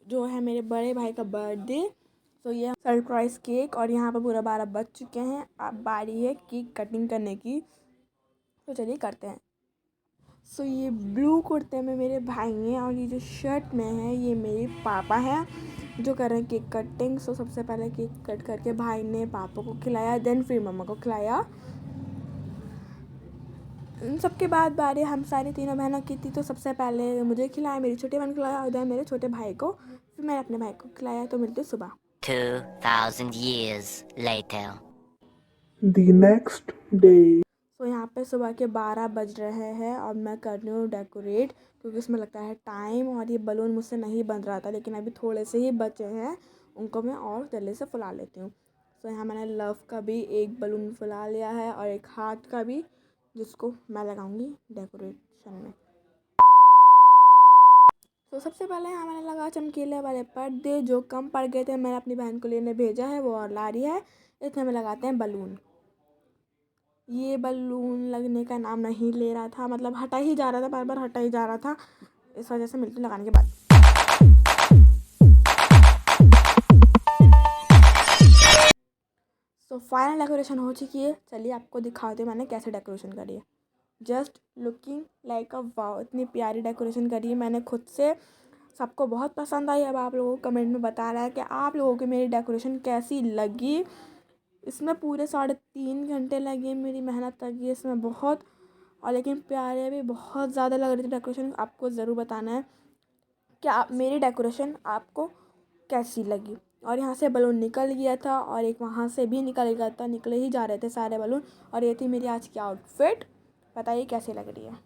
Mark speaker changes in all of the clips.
Speaker 1: जो है मेरे बड़े भाई का बर्थडे। तो ये सरप्राइज़ केक और यहाँ पर पूरा 12 बज चुके हैं। अब बारी है केक कटिंग करने की, तो चलिए करते हैं। सो ये ब्लू कुर्ते में मेरे भाई हैं और ये जो शर्ट में है ये मेरे पापा हैं जो कर रहे हैं केक कटिंग। सो सबसे पहले केक कट करके भाई ने पापा को खिलाया, देन फिर मम्मा को खिलाया। इन सबके बाद बारी हम सारी तीनों बहनों की थी। तो सबसे पहले मुझे खिलाया, मेरी छोटी बहन को खिलाया और देन मेरे छोटे भाई को, फिर मैंने अपने भाई को खिलाया। तो मिलते सुबह
Speaker 2: 2000 years later.
Speaker 3: The next day.
Speaker 1: तो यहाँ पे सुबह के 12 बज रहे हैं और मैं कर रही हूँ डेकोरेट, क्योंकि उसमें लगता है टाइम। और ये बलून मुझसे नहीं बन रहा था, लेकिन अभी थोड़े से ही बचे हैं, उनको मैं और जल्दी से फुला लेती हूँ। तो यहाँ मैंने लव का भी एक बलून फुला लिया है और एक हार्ट का भी, जिसको मैं लगाऊंगी डेकोरेशन में। तो सबसे पहले यहाँ मैंने लगा चमकीले वाले पर्दे, जो कम पड़ गए थे मैंने अपनी बहन को लेने भेजा है, वो और ला रही है। इसमें में लगाते हैं बलून। ये बलून लगने का नाम नहीं ले रहा था, मतलब हटा ही जा रहा था, बार बार हटा ही जा रहा था, इस वजह से मिलती लगाने के बाद। तो फाइनल डेकोरेशन हो चुकी है। चलिए आपको दिखाते हैं मैंने कैसे डेकोरेशन करी है। जस्ट लुकिंग लाइक अ वाव, इतनी प्यारी डेकोरेशन करी है मैंने खुद से। सबको बहुत पसंद आई। अब आप लोगों को कमेंट में बताना है कि आप लोगों को मेरी डेकोरेशन कैसी लगी। इसमें पूरे 3.5 घंटे लगे, मेरी मेहनत लगी इसमें बहुत। और लेकिन प्यारे भी बहुत ज़्यादा लग रही थी डेकोरेशन। आपको ज़रूर बताना है कि आप मेरी डेकोरेशन आपको कैसी लगी। और यहाँ से बलून निकल गया था और एक वहाँ से भी निकल गया था, निकले ही जा रहे थे सारे बलून। और ये थी मेरी आज की आउटफिट, बताइए कैसी लग रही है।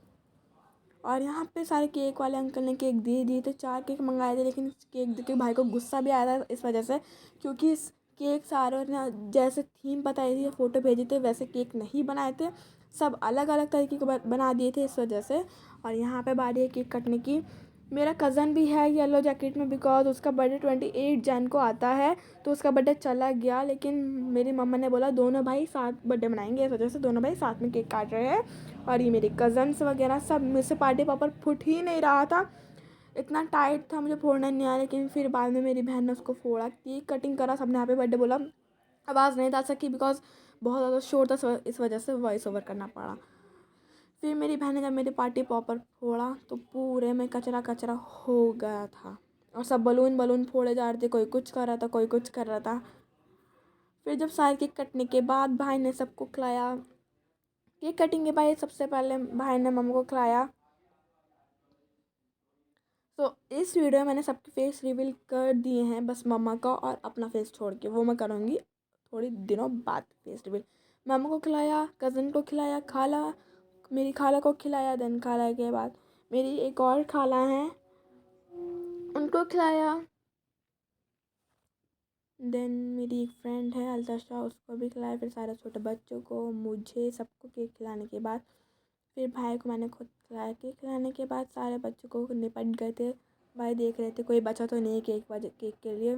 Speaker 1: और यहाँ पे सारे केक वाले अंकल ने केक दे दिए थे, 4 केक मंगाए थे, लेकिन केक देख के भाई को गुस्सा भी आया था इस वजह से, क्योंकि इस केक सारों ने जैसे थीम बताई थी, फ़ोटो भेजे थे, वैसे केक नहीं बनाए थे, सब अलग अलग तरीके के बना दिए थे इस वजह से। और यहाँ पे बारी है केक कटने की। मेरा कज़न भी है येलो जैकेट में, बिकॉज उसका बर्थडे 28 जन को आता है, तो उसका बर्थडे चला गया। लेकिन मेरी मम्मा ने बोला दोनों भाई साथ बर्थडे मनाएंगे, इस वजह से दोनों भाई साथ में केक काट रहे हैं। और ये मेरे कज़न्स वगैरह सब, मुझसे पार्टी पापड़ फुट ही नहीं रहा था, इतना टाइट था, मुझे फोड़ना नहीं आया। लेकिन फिर बाद में मेरी बहन ने उसको फोड़ा, केक कटिंग करा, सबने हैप्पी बर्थडे बोला। आवाज़ नहीं डाल सकी बिकॉज बहुत ज़्यादा शोर था, इस वजह से वॉइस ओवर करना पड़ा। फिर मेरी बहन ने जब मेरी पार्टी पॉपर फोड़ा तो पूरे में कचरा कचरा हो गया था, और सब बलून बलून फोड़े जा रहे थे, कोई कुछ कर रहा था, कोई कुछ कर रहा था। फिर जब सारे केक कटने के बाद भाई ने सबको खिलाया। केक कटिंग के बाद सबसे पहले भाई ने मम्मा को खिलाया। तो इस वीडियो में मैंने सबके फेस रिवील कर दिए हैं, बस मम्मा का और अपना फेस छोड़ के, वो मैं करूँगी थोड़ी दिनों बाद फेस रिवील। मम्मा को खिलाया, कज़न को खिलाया, मेरी खाला को खिलाया, देन खाला के बाद मेरी एक और खाला हैं उनको खिलाया, देन मेरी एक फ्रेंड है अल्ताशा, उसको भी खिलाया। फिर सारे छोटे बच्चों को, मुझे, सबको केक खिलाने के बाद फिर भाई को मैंने खुद खिलाया। केक खिलाने के बाद सारे बच्चों को निपट गए थे, भाई देख रहे थे कोई बचा तो नहीं केक के लिए।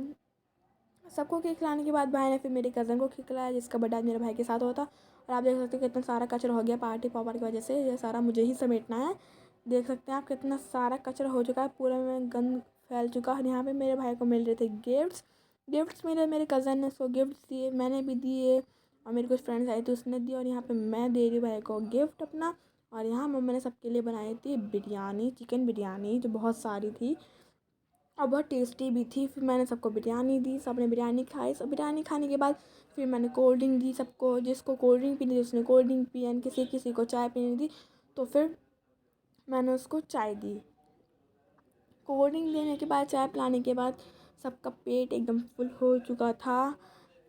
Speaker 1: सबको केक खिलाने के बाद भाई ने फिर मेरे कज़न को केक खिलाया, जिसका बर्थडे आज मेरे भाई के साथ होता। और आप देख सकते हो कितना सारा कचरा हो गया पार्टी पॉपर की वजह से, ये सारा मुझे ही समेटना है। देख सकते हैं आप कितना सारा कचरा हो चुका है, पूरे में गंद फैल चुका है। यहाँ पे मेरे भाई को मिल रहे थे गिफ्ट्स मेरे कज़न ने उसको गिफ्ट दिए, मैंने भी दिए, और मेरी कुछ फ्रेंड्स आई थी उसने दिए। और यहाँ पे मैं दे रही भाई को गिफ्ट अपना। और यहाँ मम्मा ने सबके लिए बनाई थी बिरयानी, चिकन बिरयानी, जो बहुत सारी थी और बहुत टेस्टी भी थी। फिर मैंने सबको बिरयानी दी, सबने बिरयानी खाई। सब बिरयानी खाने के बाद फिर मैंने कोल्ड ड्रिंक दी सबको, जिसको कोल्ड ड्रिंक पीनी थी उसने कोल्ड ड्रिंक पी, एंड किसी किसी को चाय पीनी थी तो फिर मैंने उसको चाय दी। कोल्ड ड्रिंक देने के बाद, चाय पिलाने के बाद सबका पेट एकदम फुल हो चुका था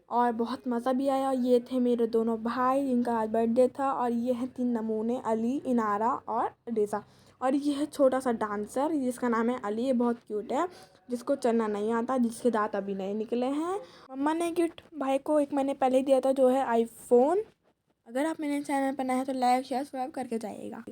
Speaker 1: और बहुत मज़ा भी आया। ये थे मेरे दोनों भाई जिनका आज बर्थडे था, और ये हैं 3 नमूने, अली, इनारा और रेज़ा। और ये है छोटा सा डांसर जिसका नाम है अली, ये बहुत क्यूट है, जिसको चलना नहीं आता, जिसके दांत अभी नहीं निकले हैं। मम्मा ने गिफ्ट भाई को 1 महीने पहले ही दिया था, जो है आईफोन। अगर आप मेरे चैनल पर नए हैं तो लाइक शेयर सब्सक्राइब करके जाइएगा।